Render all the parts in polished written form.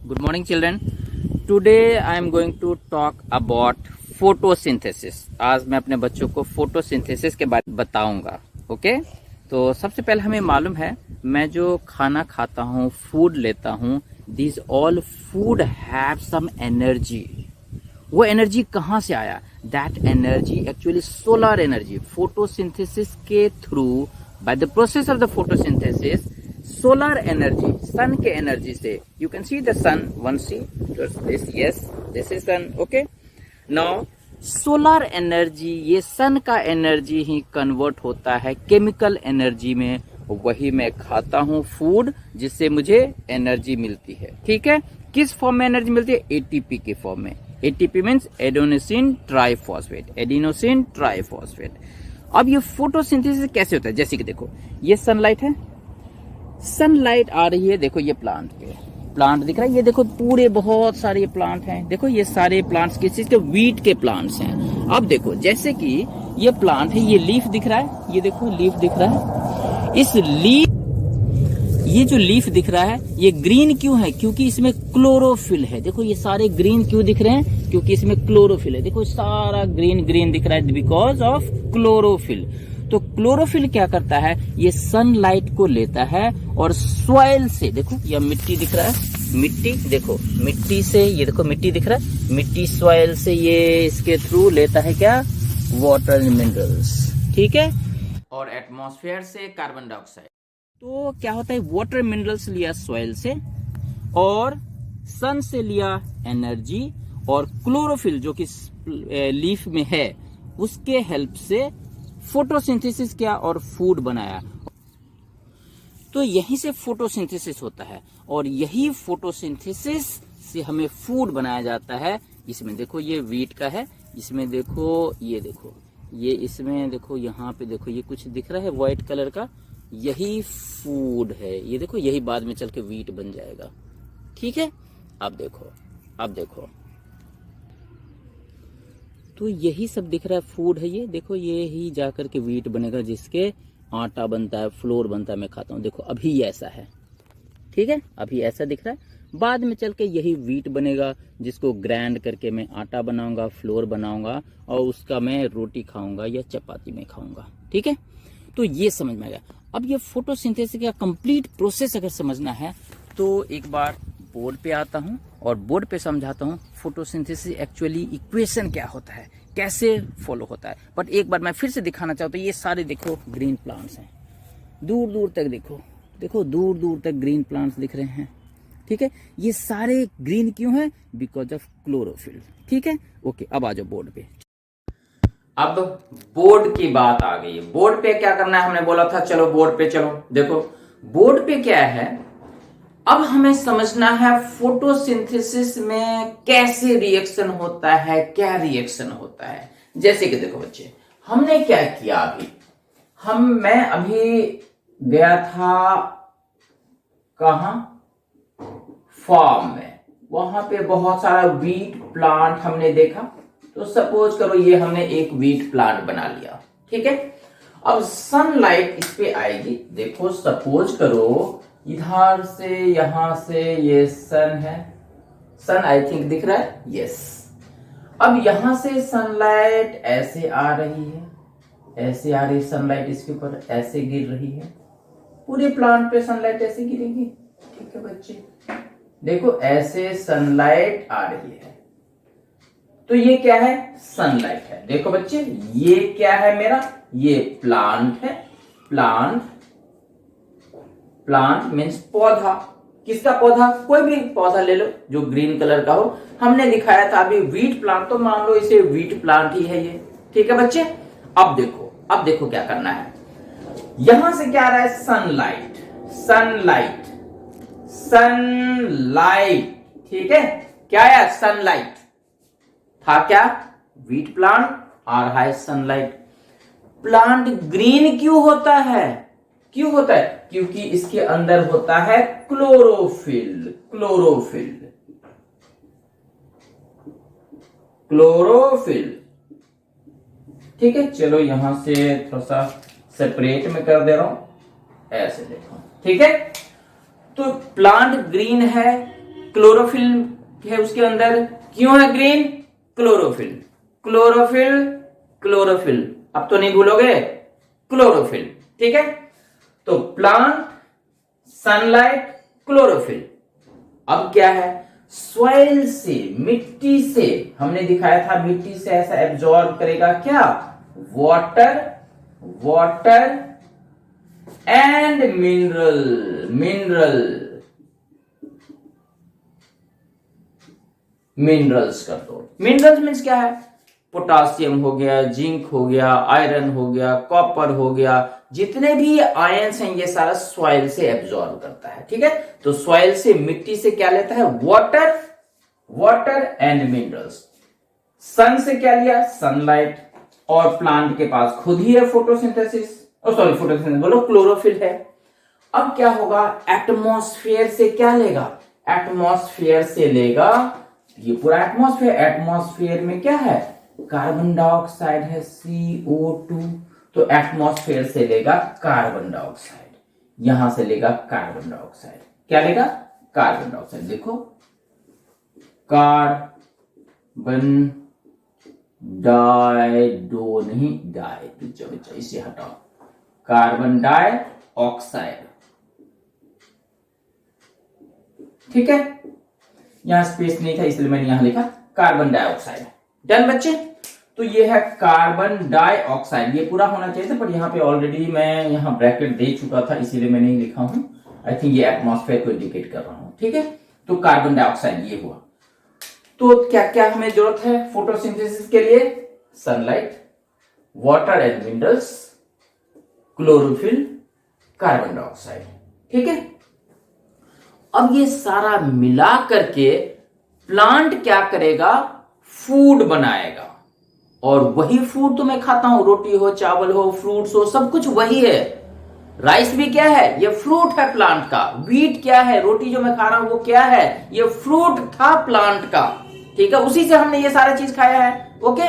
Good morning, children. Today I am going to talk about photosynthesis. आज मैं अपने बच्चों को photosynthesis के बारे में बताऊंगा. ओके? तो सबसे पहले हमें मालूम है, मैं जो खाना खाता हूँ, फूड लेता हूँ, these all food have some energy. वो एनर्जी कहाँ से आया? That energy actually solar energy. photosynthesis के through by the process of the photosynthesis, solar energy, sun के एनर्जी से, you can see the sun, one see this, yes this is sun. Okay, now solar energy, ये sun का energy ही convert होता है chemical energy में. वही मैं खाता हूँ फूड, जिससे मुझे एनर्जी मिलती है. ठीक है, किस फॉर्म में एनर्जी मिलती है? एटीपी के फॉर्म में. ATP means adenosine triphosphate, adenosine triphosphate. अब ये फोटोसिंथेसिस कैसे होता है? जैसे कि देखो, ये सनलाइट है, सनलाइट आ रही है, देखो ये प्लांट पे, प्लांट दिख रहा है, ये देखो पूरे बहुत सारे प्लांट हैं. देखो ये सारे प्लांट्स किस चीज के? वीट के प्लांट्स हैं. अब देखो, जैसे कि ये प्लांट है, ये लीफ दिख रहा है, ये देखो लीफ दिख रहा है. इस लीफ, ये जो लीफ दिख रहा है, ये ग्रीन क्यों है? क्योंकि इसमें क्लोरोफिल है. देखो ये सारे ग्रीन क्यों दिख रहे हैं? क्योंकि इसमें क्लोरोफिल है. देखो सारा ग्रीन ग्रीन दिख रहा है बिकॉज ऑफ क्लोरोफिल. तो क्लोरोफिल क्या करता है? ये सनलाइट को लेता है और सॉइल से, देखो यह मिट्टी दिख रहा है, मिट्टी देखो, मिट्टी से, ये देखो मिट्टी दिख रहा है, मिट्टी सॉइल से ये इसके थ्रू लेता है क्या? Water minerals. ठीक है, और एटमॉस्फेयर से कार्बन डाइऑक्साइड. तो क्या होता है? वाटर मिनरल्स लिया सॉइल से और सन से लिया एनर्जी, और क्लोरोफिल जो कि लीफ में है उसके हेल्प से फोटोसिंथेसिस किया और फूड बनाया. तो यहीं से फोटोसिंथेसिस होता है, और यही फोटोसिंथेसिस से हमें फूड बनाया जाता है. इसमें देखो ये वीट का है, इसमें देखो, ये देखो, ये इसमें देखो, यहाँ पे देखो ये कुछ दिख रहा है व्हाइट कलर का, यही फूड है. ये देखो, यही बाद में चल के वीट बन जाएगा. ठीक है, अब देखो, अब देखो, तो यही सब दिख रहा है, फूड है ये. देखो ये ही जाकर के वीट बनेगा, जिसके आटा बनता है, फ्लोर बनता है, मैं खाता हूँ. देखो अभी ये ऐसा है, ठीक है, अभी ऐसा दिख रहा है. बाद में चल के यही वीट बनेगा, जिसको ग्राइंड करके मैं आटा बनाऊंगा, फ्लोर बनाऊंगा, और उसका मैं रोटी खाऊंगा या चपाती में खाऊंगा. ठीक है, तो ये समझ में आ गया. अब ये फोटोसिंथेसिस का कंप्लीट प्रोसेस अगर समझना है तो एक बार बोर्ड पे आता हूँ और बोर्ड पे समझाता हूँ फोटोसिंथेसिस एक्चुअली इक्वेशन क्या होता है, कैसे फॉलो होता है. बट एक बार मैं फिर से दिखाना चाहता हूँ, ये सारे देखो ग्रीन प्लांट्स हैं, दूर दूर तक देखो, देखो दूर दूर तक ग्रीन प्लांट्स दिख रहे हैं. ठीक है, ये सारे ग्रीन क्यों हैं? Because of chlorophyll. ठीक है, ओके, अब आ जाओ बोर्ड पे. अब बोर्ड की बात आ गई. बोर्ड पे क्या करना है? हमने बोला था चलो बोर्ड पे चलो. देखो बोर्ड पे क्या है, अब हमें समझना है फोटोसिंथेसिस में कैसे रिएक्शन होता है, क्या रिएक्शन होता है. जैसे कि देखो बच्चे, हमने क्या किया अभी, मैं अभी गया था कहां? फार्म में. वहां पे बहुत सारा वीट प्लांट हमने देखा. तो सपोज करो ये हमने एक वीट प्लांट बना लिया. ठीक है, अब सनलाइट इस पे आएगी. देखो सपोज करो इधर से, यहां से ये सन है, सन आई थिंक दिख रहा है, यस. अब यहां से सनलाइट ऐसे आ रही है, ऐसे आ रही सनलाइट, इसके ऊपर ऐसे गिर रही है, पूरे प्लांट पे सनलाइट ऐसे गिरेगी. ठीक है बच्चे, देखो ऐसे सनलाइट आ रही है. तो ये क्या है? सनलाइट है. देखो बच्चे, ये क्या है मेरा? ये प्लांट है. प्लांट, प्लांट मीन्स पौधा. किसका पौधा? कोई भी पौधा ले लो जो ग्रीन कलर का हो. हमने दिखाया था अभी वीट प्लांट, तो मान लो इसे वीट प्लांट ही है ये. ठीक है बच्चे, अब देखो, अब देखो क्या करना है. यहां से क्या आ रहा है? Sunlight, sunlight, sunlight. ठीक है, क्या आया? सनलाइट था. क्या? वीट प्लांट, आ रहा है सनलाइट. प्लांट ग्रीन क्यों होता है? क्यों होता है? क्योंकि इसके अंदर होता है क्लोरोफिल. Chlorophyll, chlorophyll. ठीक है, चलो यहां से थोड़ा सा सेपरेट में कर दे रहा हूं, ऐसे देखो. ठीक है, तो प्लांट ग्रीन है, क्लोरोफिल है उसके अंदर। क्यों है ग्रीन? Chlorophyll, chlorophyll, chlorophyll. अब तो नहीं भूलोगे, क्लोरोफिल। ठीक है, तो प्लांट, सनलाइट, क्लोरोफिल। अब क्या है? सॉइल से, मिट्टी से, हमने दिखाया था मिट्टी से ऐसा एब्जॉर्ब करेगा क्या? Water, water and mineral, mineral, minerals कर दो। मिनरल्स मीन्स क्या है? पोटासियम हो गया, जिंक हो गया, आयरन हो गया, कॉपर हो गया, जितने भी आयंस हैं ये सारा सॉइल से एब्जॉर्ब करता है। ठीक है, तो सॉइल से, मिट्टी से क्या लेता है? Water, water and minerals. Sun से क्या लिया? सनलाइट। और प्लांट के पास खुद ही है फोटोसिंथेसिस, सॉरी फोटोसिंथेसिस बोलो, क्लोरोफिल है। अब क्या होगा? एटमॉस्फेयर से क्या लेगा? एटमॉस्फेयर से लेगा ये पूरा एटमॉस्फेयर। एटमॉस्फेयर में क्या है? कार्बन डाइऑक्साइड है, CO2। तो एटमॉस्फेयर से लेगा कार्बन डाइऑक्साइड, यहां से लेगा कार्बन डाइऑक्साइड। क्या लेगा? Carbon dioxide. देखो, कार्बन डाइडो नहीं, डाई, बच्चा इसे हटाओ, कार्बन डाइऑक्साइड। ठीक है, यहां स्पेस नहीं था इसलिए मैंने यहां लिखा कार्बन डाइऑक्साइड। डन बच्चे, तो ये है कार्बन डाइऑक्साइड। ये पूरा होना चाहिए था पर यहाँ पे ऑलरेडी मैं यहाँ ब्रैकेट दे चुका था इसीलिए मैं नहीं लिखा हूं। आई थिंक ये एटमॉस्फेयर को इंडिकेट कर रहा हूं। ठीक है, तो कार्बन डाइऑक्साइड ये हुआ। तो क्या क्या हमें जरूरत है फोटोसिंथेसिस के लिए? Sunlight, water and minerals, chlorophyll, carbon dioxide. ठीक है, अब ये सारा मिला करके प्लांट क्या करेगा? फूड बनाएगा। और वही फूड तो मैं खाता हूं, रोटी हो, चावल हो, फ्रूट्स हो, सब कुछ वही है। राइस भी क्या है? ये फ्रूट है प्लांट का। व्हीट क्या है? रोटी जो मैं खा रहा हूं वो क्या है? ये फ्रूट था प्लांट का। ठीक है, उसी से हमने ये सारा चीज खाया है। ओके,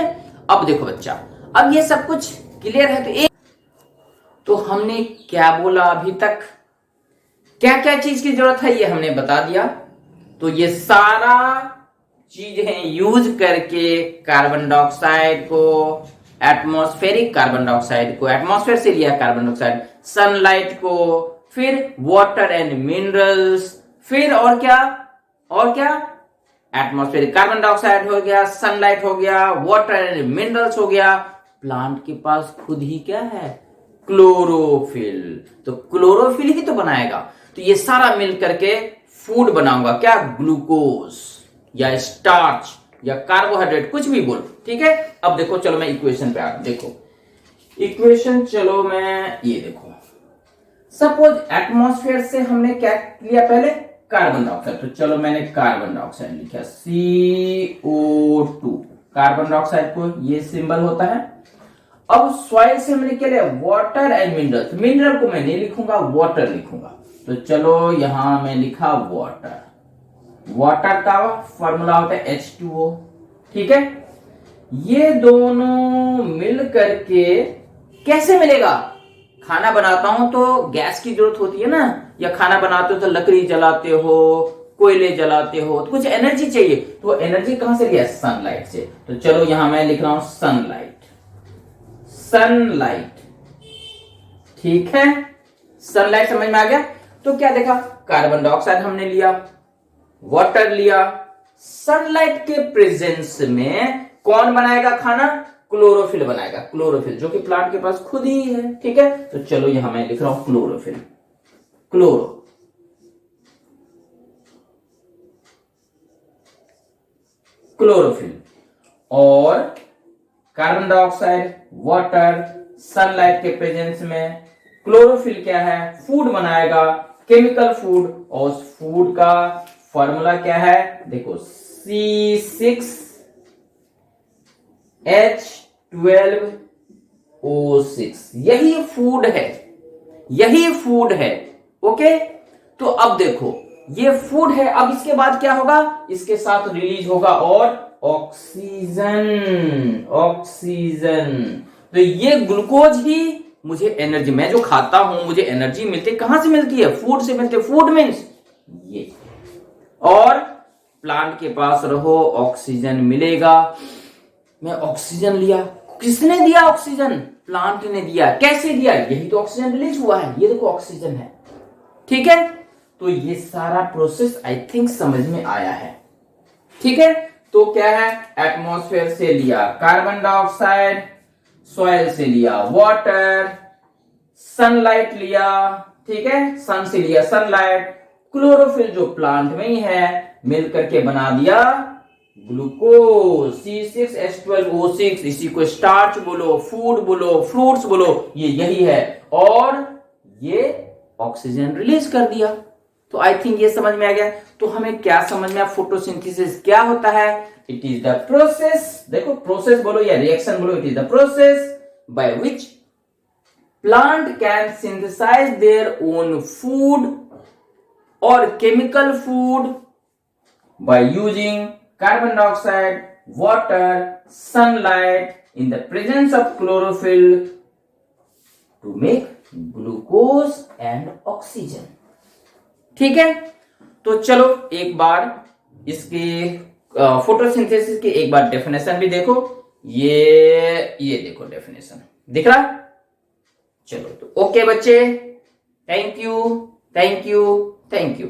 अब देखो बच्चा, अब ये सब कुछ क्लियर है। तो हमने क्या बोला अभी तक? क्या क्या चीज की जरूरत है ये हमने बता दिया। तो ये सारा चीजें यूज करके कार्बन डाइऑक्साइड को, एटमॉस्फेरिक कार्बन डाइऑक्साइड को, एटमॉस्फेयर से लिया कार्बन डाइऑक्साइड, सनलाइट को, फिर वाटर एंड मिनरल्स, फिर और क्या? और क्या? एटमॉस्फेरिक कार्बन डाइऑक्साइड हो गया, सनलाइट हो गया, वाटर एंड मिनरल्स हो गया। प्लांट के पास खुद ही क्या है? क्लोरोफिल। तो क्लोरोफिल ही तो बनाएगा। तो ये सारा मिल करके फूड बनाऊंगा। क्या? ग्लूकोज या स्टार्च या कार्बोहाइड्रेट, कुछ भी बोलो। ठीक है, अब देखो, चलो मैं इक्वेशन पे आ, देखो इक्वेशन, चलो मैं ये देखो, सपोज एटमॉस्फेयर से हमने क्या लिया पहले? Carbon dioxide. तो चलो मैंने कार्बन डाइऑक्साइड लिखा, CO2। कार्बन डाइऑक्साइड को ये सिंबल होता है। अब सॉइल से हमने क्या लिया? Water and mineral. मिनरल को मैं नहीं लिखूंगा, वाटर लिखूंगा। तो चलो यहां मैं लिखा वाटर। वाटर का फॉर्मूला होता है H2O। ठीक है, ये दोनों मिल करके कैसे मिलेगा? खाना बनाता हूं तो गैस की जरूरत होती है ना, या खाना बनाते हो तो लकड़ी जलाते हो, कोयले जलाते हो, तो कुछ एनर्जी चाहिए। तो एनर्जी कहां से लिया? सनलाइट से। तो चलो यहां मैं लिख रहा हूं सनलाइट, सनलाइट। ठीक है, सनलाइट समझ में आ गया। तो क्या देखा? कार्बन डाइऑक्साइड हमने लिया, वाटर लिया। सनलाइट के प्रेजेंस में कौन बनाएगा खाना? क्लोरोफिल बनाएगा। क्लोरोफिल जो कि प्लांट के पास खुद ही है। ठीक है, तो चलो यहां मैं लिख रहा हूं क्लोरोफिल, क्लोरो, क्लोरोफिल। और कार्बन डाइऑक्साइड, वाटर, सनलाइट के प्रेजेंस में क्लोरोफिल क्या है? फूड बनाएगा, केमिकल फूड। और उस फूड का फॉर्मूला क्या है? देखो, C6H12O6। यही फूड है, यही फूड है। ओके, तो अब देखो ये फूड है। अब इसके बाद क्या होगा? इसके साथ रिलीज होगा और ऑक्सीजन, ऑक्सीजन। तो ये ग्लूकोज ही मुझे एनर्जी, मैं जो खाता हूं मुझे एनर्जी मिलती है। कहां से मिलती है? फूड से मिलती है। फूड मीन्स ये। और प्लांट के पास रहो, ऑक्सीजन मिलेगा। मैं ऑक्सीजन लिया, किसने दिया ऑक्सीजन? प्लांट ने दिया। कैसे दिया? यही तो ऑक्सीजन रिलीज हुआ है, ये देखो ऑक्सीजन है, ठीक है। तो ये सारा प्रोसेस आई थिंक समझ में आया है, ठीक है। तो क्या है, एटमॉस्फेयर से लिया कार्बन डाइऑक्साइड, सॉइल से लिया वाटर, सनलाइट लिया, ठीक है, सन से लिया सनलाइट, क्लोरोफिल जो प्लांट में ही है मिलकर के बना दिया ग्लूकोज, C6H12O6। इसी को स्टार्च बोलो, फूड बोलो, फ्रूट्स बोलो, ये यही है। और ये ऑक्सीजन रिलीज कर दिया। तो आई थिंक ये समझ में आ गया। तो हमें क्या समझ में आया, फोटोसिंथेसिस क्या होता है? इट इज द प्रोसेस, देखो प्रोसेस बोलो या रिएक्शन बोलो, it is the process by which plant can synthesize their own food or chemical food by using carbon dioxide, water, sunlight in the presence of chlorophyll to make glucose and oxygen। ठीक है। तो चलो एक बार इसकी photosynthesis की एक बार definition भी देखो। ये देखो डेफिनेशन दिख रहा। चलो तो ओके बच्चे, thank you thank you thank you.